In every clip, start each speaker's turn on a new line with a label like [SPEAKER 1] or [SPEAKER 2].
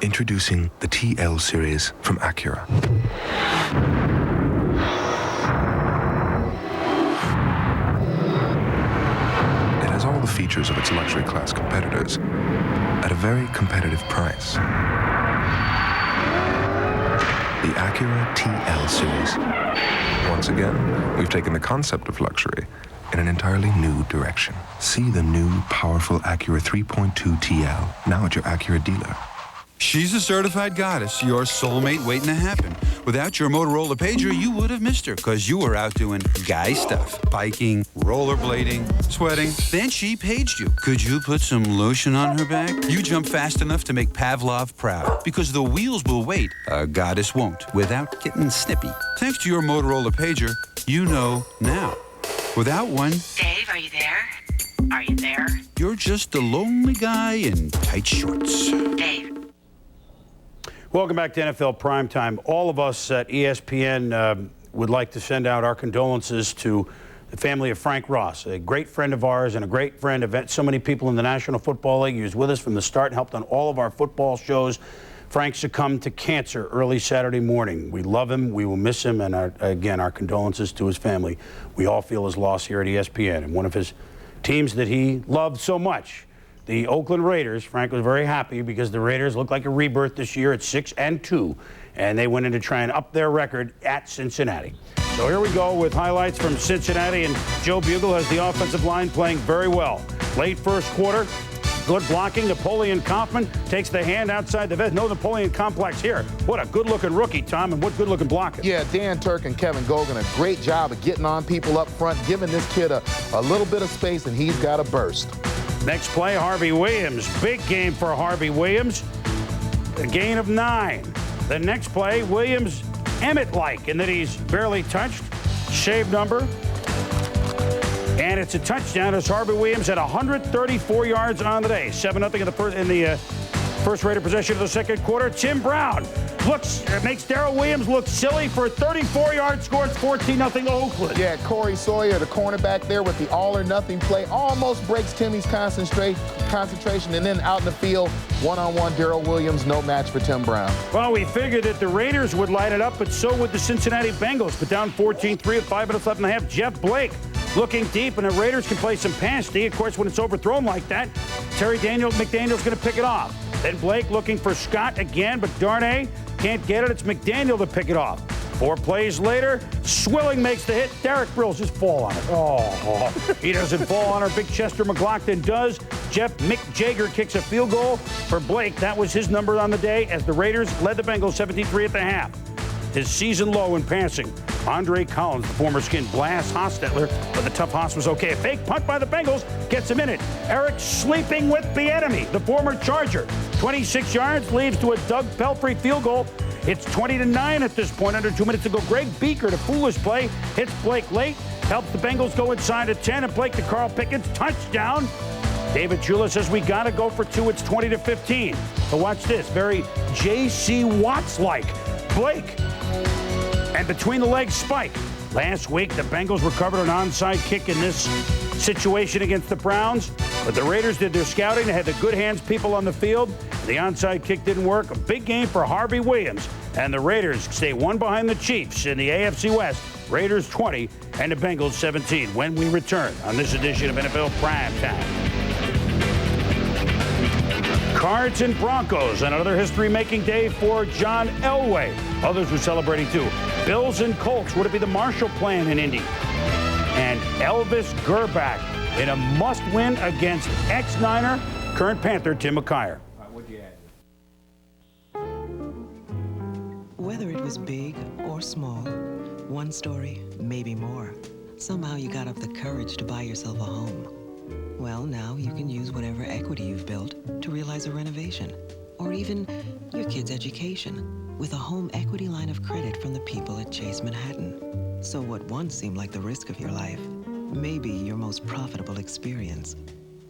[SPEAKER 1] Introducing the TL series from Acura. It has all the features of its luxury class competitors at a very competitive price. The Acura TL series. Once again, we've taken the concept of luxury in an entirely new direction. See the new, powerful Acura 3.2 TL, now at your Acura dealer.
[SPEAKER 2] She's a certified goddess, your soulmate waiting to happen. Without your Motorola pager, you would have missed her, because you were out doing guy stuff. Biking, rollerblading, sweating. Then she paged you. Could you put some lotion on her back? You jump fast enough to make Pavlov proud, because the wheels will wait. A goddess won't, without getting snippy. Thanks to your Motorola pager, you know now. Without one...
[SPEAKER 3] Dave, are you there? Are you there?
[SPEAKER 2] You're just a lonely guy in tight shorts.
[SPEAKER 3] Dave.
[SPEAKER 4] Welcome back to NFL Primetime. All of us at ESPN would like to send out our condolences to the family of Frank Ross, a great friend of ours and a great friend of so many people in the National Football League. He was with us from the start and helped on all of our football shows. Frank succumbed to cancer early Saturday morning. We love him. We will miss him. And again, our condolences to his family. We all feel his loss here at ESPN. And one of his teams that he loved so much, the Oakland Raiders. Frank was very happy because the Raiders look like a rebirth this year at 6-2, and they went in to try and up their record at Cincinnati. So here we go with highlights from Cincinnati, and Joe Bugle has the offensive line playing very well. Late first quarter, good blocking. Napoleon Kaufman takes the hand outside the vest. No Napoleon complex here. What a good-looking rookie, Tom, and what good-looking blocking.
[SPEAKER 5] Yeah, Dan Turk and Kevin Gogan, a great job of getting on people up front, giving this kid a little bit of space, and he's got a burst.
[SPEAKER 4] Next play, Harvey Williams. Big game for Harvey Williams. A gain of 9. The next play, Williams Emmett-like in that he's barely touched. Shave number. And it's a touchdown as Harvey Williams had 134 yards on the day. 7-0 in the first Raider possession of the second quarter. Tim Brown makes Darrell Williams look silly for a 34-yard score. It's 14-0 Oakland.
[SPEAKER 5] Yeah, Corey Sawyer, the cornerback there with the all-or-nothing play, almost breaks Timmy's concentration, and then out in the field, one-on-one Darrell Williams, no match for Tim Brown.
[SPEAKER 4] Well, we figured that the Raiders would light it up, but so would the Cincinnati Bengals. But down 14-3 with 5 minutes left in the half, Jeff Blake looking deep, and the Raiders can play some pass D. Of course, when it's overthrown like that, McDaniel's going to pick it off. Then Blake looking for Scott again, but Darnay can't get it. It's McDaniel to pick it off. 4 plays later, Swilling makes the hit. Derek Brills just fall on it. Oh, he doesn't fall on her. Big Chester McLaughlin does. Mick Jagger kicks a field goal for Blake. That was his number on the day as the Raiders led the Bengals 17-3 at the half. His season low in passing. Andre Collins, the former Skin, blasts Hostetler, but the tough Hoss was okay. A fake punt by the Bengals gets him in it. Eric sleeping with the enemy, the former Charger. 26 yards leads to a Doug Pelfrey field goal. It's 20-9 at this point, under 2 minutes to go. Greg Beaker, the foolish play, hits Blake late, helps the Bengals go inside at 10, and Blake to Carl Pickens, touchdown. David Chula says we got to go for 2. It's 20-15. So watch this, very J.C. Watts-like. Blake. And between the legs spike. Last week, the Bengals recovered an onside kick in this situation against the Browns, but the Raiders did their scouting. They had the good hands people on the field. The onside kick didn't work. A big game for Harvey Williams, and the Raiders stay one behind the Chiefs in the AFC West. Raiders 20 and the Bengals 17 when we return on this edition of NFL Primetime. Cards and Broncos, and another history-making day for John Elway. Others were celebrating too. Bills and Colts, would it be the Marshall Plan in Indy? And Elvis Gerbach in a must-win against ex-Niner, current Panther Tim McKyer.
[SPEAKER 6] Whether it was big or small, one story, maybe more, somehow you got up the courage to buy yourself a home. Well, now you can use whatever equity you've built to realize a renovation, or even your kid's education, with a home equity line of credit from the people at Chase Manhattan. So what once seemed like the risk of your life may be your most profitable experience.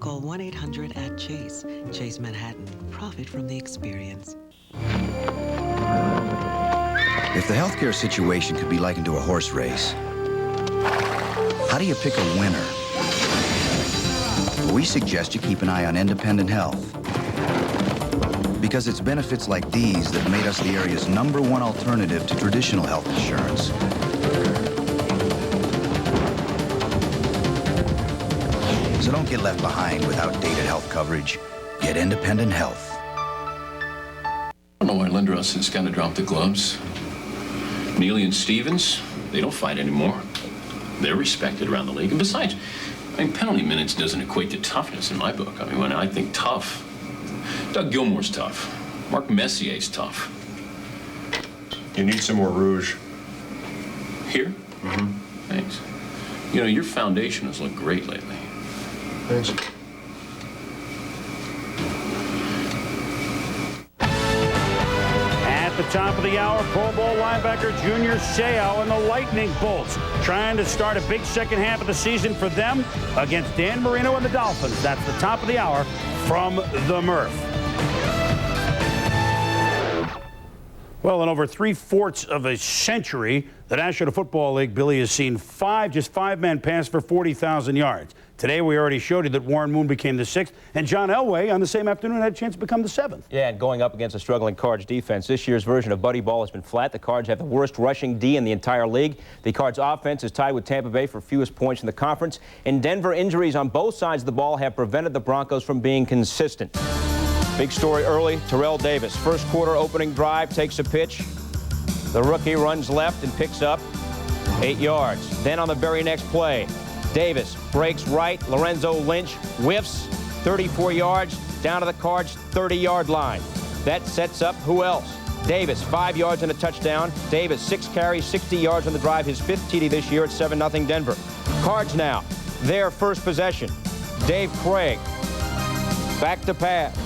[SPEAKER 6] Call 1-800-AT-CHASE. Chase Manhattan. Profit from the experience.
[SPEAKER 7] If the healthcare situation could be likened to a horse race, how do you pick a winner? We suggest you keep an eye on Independent Health. Because it's benefits like these that made us the area's #1 alternative to traditional health insurance. So don't get left behind with outdated health coverage. Get independent health.
[SPEAKER 8] I don't know why Lindros got to drop the gloves. Neely and Stevens, they don't fight anymore. They're respected around the league. And besides, I mean, penalty minutes doesn't equate to toughness in my book. I mean, when I think tough, Doug Gilmore's tough. Mark Messier's tough.
[SPEAKER 9] You need some more rouge.
[SPEAKER 8] Here? Mm-hmm. Thanks. You know, your foundation has looked great lately.
[SPEAKER 9] Thanks.
[SPEAKER 4] At the top of the hour, Pro Bowl linebacker Junior Seau and the Lightning Bolts trying to start a big second half of the season for them against Dan Marino and the Dolphins. That's the top of the hour from the Murph. Well, in over 3/4 of a century, the National Football League, Billy, has seen just five men pass for 40,000 yards. Today, we already showed you that Warren Moon became the 6th, and John Elway on the same afternoon had a chance to become the 7th.
[SPEAKER 10] Yeah, and going up against a struggling Cards defense. This year's version of Buddy Ball has been flat. The Cards have the worst rushing D in the entire league. The Cards offense is tied with Tampa Bay for fewest points in the conference. In Denver, injuries on both sides of the ball have prevented the Broncos from being consistent. Big story early, Terrell Davis. First quarter opening drive, takes a pitch. The rookie runs left and picks up 8 yards. Then on the very next play, Davis breaks right. Lorenzo Lynch whiffs 34 yards down to the Cards' 30-yard line. That sets up who else? Davis, 5 yards and a touchdown. Davis, 6 carries, 60 yards on the drive, his 5th TD this year at 7-0 Denver. Cards now, their first possession. Dave Craig, back to pass.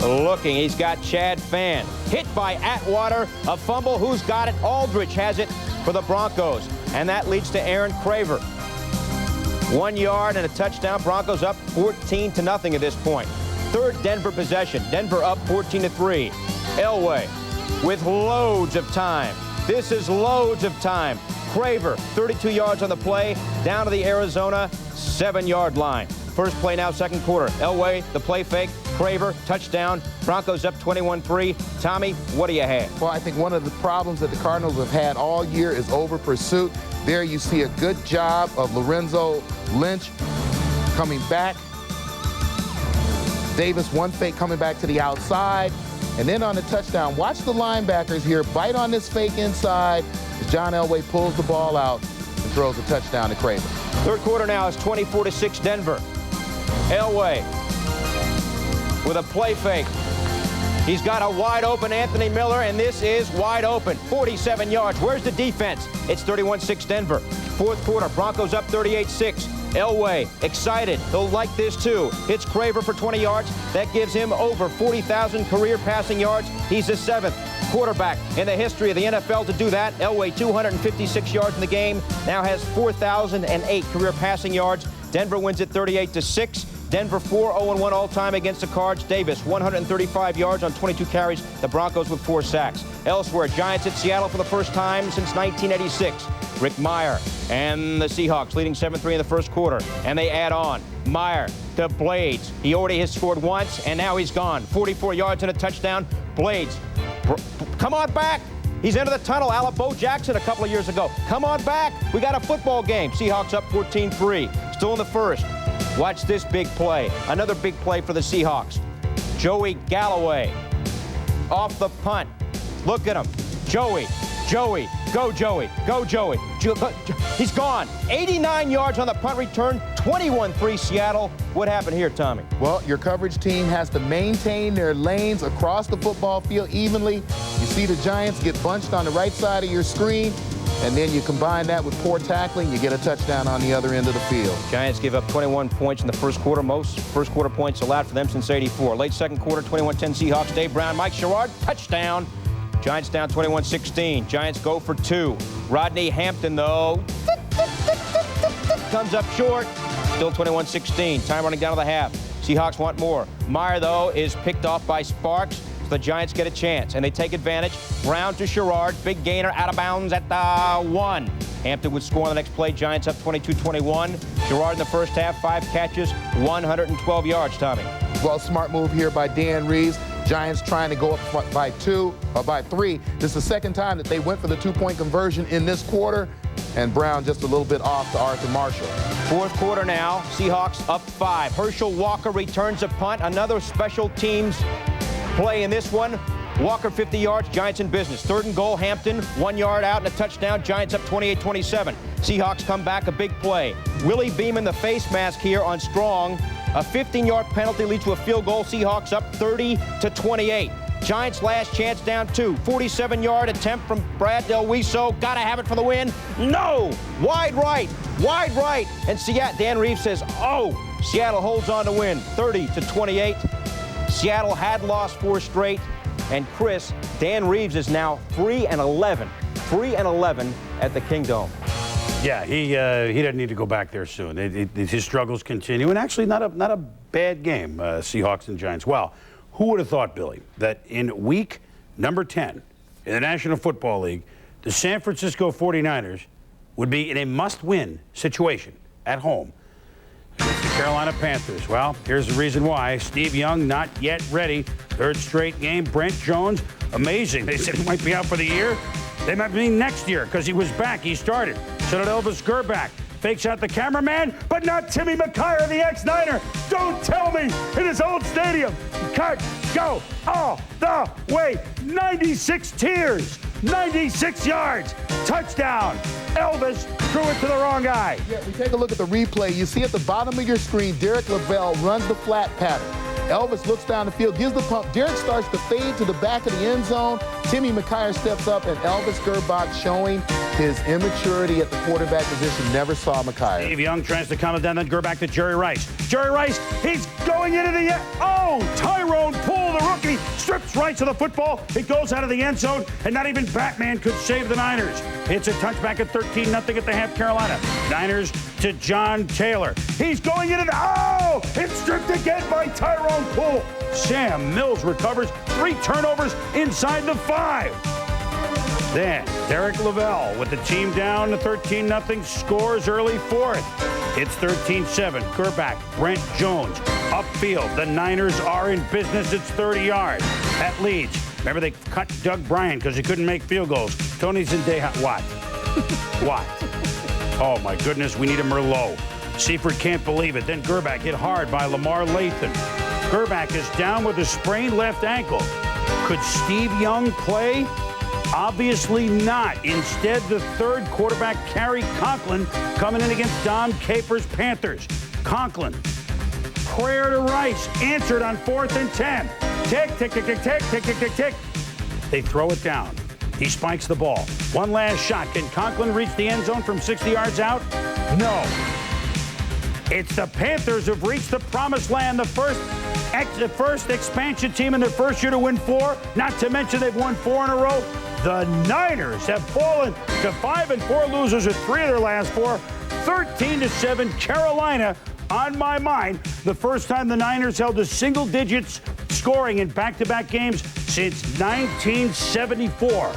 [SPEAKER 10] Looking, he's got Chad Fan. Hit by Atwater, a fumble. Who's got it? Aldridge has it for the Broncos. And that leads to Aaron Craver. 1 yard and a touchdown. Broncos up 14-0 at this point. Third Denver possession. Denver up 14-3. Elway with loads of time. This is loads of time. Craver, 32 yards on the play, down to the Arizona 7-yard line. First play now, second quarter. Elway, the play fake. Craver, touchdown. Broncos up 21-3. Tommy, what do you have?
[SPEAKER 5] Well, I think one of the problems that the Cardinals have had all year is over pursuit. There you see a good job of Lorenzo Lynch coming back. Davis, one fake coming back to the outside. And then on the touchdown, watch the linebackers here bite on this fake inside as John Elway pulls the ball out and throws a touchdown to Craver.
[SPEAKER 10] Third quarter now is 24-6 Denver. Elway with a play fake. He's got a wide open Anthony Miller, and this is wide open. 47 yards. Where's the defense? It's 31-6 Denver. Fourth quarter, Broncos up 38-6. Elway, excited. He'll like this too. Hits Craver for 20 yards. That gives him over 40,000 career passing yards. He's the 7th quarterback in the history of the NFL to do that. Elway, 256 yards in the game. Now has 4,008 career passing yards. Denver wins it 38-6. Denver 4-0-1 all-time against the Cards. Davis, 135 yards on 22 carries. The Broncos with 4 sacks. Elsewhere, Giants at Seattle for the first time since 1986. Rick Meyer and the Seahawks leading 7-3 in the first quarter. And they add on. Meyer to Blades. He already has scored once, and now he's gone. 44 yards and a touchdown. Blades, come on back. He's into the tunnel, a la Bo Jackson a couple of years ago. Come on back. We got a football game. Seahawks up 14-3. Still in the first. Watch this big play. Another big play for the Seahawks. Joey Galloway off the punt. Look at him. Joey, go Joey, go Joey. He's gone. 89 yards on the punt return, 21-3 Seattle. What happened here, Tommy?
[SPEAKER 5] Well, your coverage team has to maintain their lanes across the football field evenly. You see the Giants get bunched on the right side of your screen, and then you combine that with poor tackling, you get a touchdown on the other end of the field.
[SPEAKER 10] Giants give up 21 points in the first quarter, most first quarter points allowed for them since '84. Late second quarter, 21-10 Seahawks. Dave Brown, Mike Sherrard, touchdown. Giants down 21-16. Giants go for 2. Rodney Hampton, though, comes up short. Still 21-16. Time running down to the half. Seahawks want more. Meyer, though, is picked off by Sparks. So the Giants get a chance, and they take advantage. Brown to Sherrard. Big gainer out of bounds at the 1. Hampton would score on the next play. Giants up 22-21. Sherrard in the first half, 5 catches, 112 yards, Tommy.
[SPEAKER 5] Well, smart move here by Dan Reeves. Giants trying to go up by 2 or by 3. This is the second time that they went for the 2-point conversion in this quarter, and Brown just a little bit off to Arthur Marshall.
[SPEAKER 10] Fourth quarter now, Seahawks up 5. Herschel Walker returns a punt. Another special teams play in this one. Walker 50 yards, Giants in business. 3rd and goal, Hampton, 1 yard out and a touchdown. Giants up 28-27. Seahawks come back, a big play. Willie Beeman, the face mask here on Strong. A 15-yard penalty leads to a field goal. Seahawks up 30-28. Giants last chance down 2. 47-yard attempt from Brad Del Wiso. Gotta have it for the win. No! Wide right. And Dan Reeves says, oh! Seattle holds on to win, 30-28. Seattle had lost 4 straight. And Chris, Dan Reeves is now 3-11. 3-11 at the Kingdome.
[SPEAKER 4] Yeah, he doesn't need to go back there soon. His struggles continue, and actually not a bad game, Seahawks and Giants. Well, who would have thought, Billy, that in week number 10 in the National Football League, the San Francisco 49ers would be in a must-win situation at home against the Carolina Panthers? Well, here's the reason why. Steve Young not yet ready. 3rd straight game. Brent Jones, amazing. They said he might be out for the year. They might be next year because he was back. He started. So did Elvis Gerback. Fakes out the cameraman, but not Timmy McKyer, the ex-Niner. Don't tell me in his old stadium. Cut, go, all the way. 96 tiers, 96 yards, touchdown. Elvis threw it to the wrong guy.
[SPEAKER 5] Yeah, we take a look at the replay. You see at the bottom of your screen, Derek Lavelle runs the flat pattern. Elvis looks down the field, gives the pump. Derek starts to fade to the back of the end zone. Timmy McKyer steps up, and Elvis Gerbach, showing his immaturity at the quarterback position, never saw McKyer.
[SPEAKER 4] Steve Young tries to calm it down, then Gerback to Jerry Rice. Jerry Rice, he's going into the end. Oh, Tyrone Poole, the rookie, strips Rice of the football. It goes out of the end zone, and not even Batman could save the Niners. It's a touchback at 13-0 at the half, Carolina. Niners to John Taylor. He's going into the... Oh! It's stripped again by Tyrone Poole. Sam Mills recovers. 3 turnovers inside the 5. Then Derek Lavelle with the team down to 13-0, scores early 4th. It's 13-7. Gerback, Brent Jones, upfield. The Niners are in business. It's 30 yards. That leads. Remember, they cut Doug Bryant because he couldn't make field goals. Tony Zendeja, what? What? Oh, my goodness, we need a Merlot. Seifert can't believe it. Then Gerback hit hard by Lamar Lathan. Gerback is down with a sprained left ankle. Could Steve Young play? Obviously not. Instead, the 3rd quarterback, Kerry Conklin, coming in against Dom Capers' Panthers. Conklin, prayer to Rice, answered on 4th and 10. Tick, tick, tick, tick, tick, tick, tick, tick, tick. They throw it down. He spikes the ball. One last shot. Can Conklin reach the end zone from 60 yards out? No. It's the Panthers who've reached the promised land, the first expansion team in their first year to win 4, not to mention they've won 4 in a row. The Niners have fallen to 5-4 losers with 3 of their last 4. 13-7, Carolina on my mind. The first time the Niners held a single digits scoring in back-to-back games since 1974.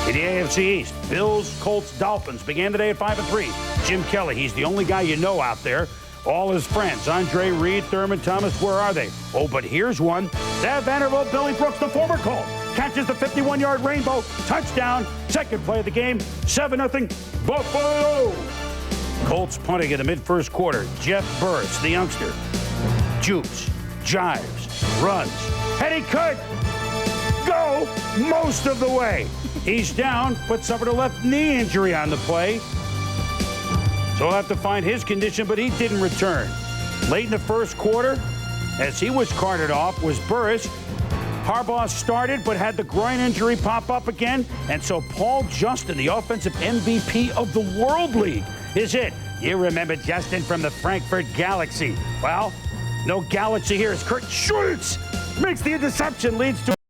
[SPEAKER 4] In the AFC East, Bills, Colts, Dolphins began the day at 5-3. Jim Kelly, he's the only guy you know out there. All his friends, Andre Reed, Thurman Thomas, where are they? Oh, but here's one. Thad Vanderbilt, Billy Brooks, the former Colt, catches the 51-yard rainbow, touchdown, second play of the game, 7-0, Buffalo. Colts punting in the mid-first quarter. Jeff Burris, the youngster, jukes, jives, runs, and he could go most of the way. He's down, but suffered a left knee injury on the play. So we'll have to find his condition, but he didn't return. Late in the first quarter, as he was carted off, was Burris. Harbaugh started, but had the groin injury pop up again. And so Paul Justin, the offensive MVP of the World League, is it. You remember Justin from the Frankfurt Galaxy. Well, no Galaxy here. It's Kurt Schultz makes the interception, leads to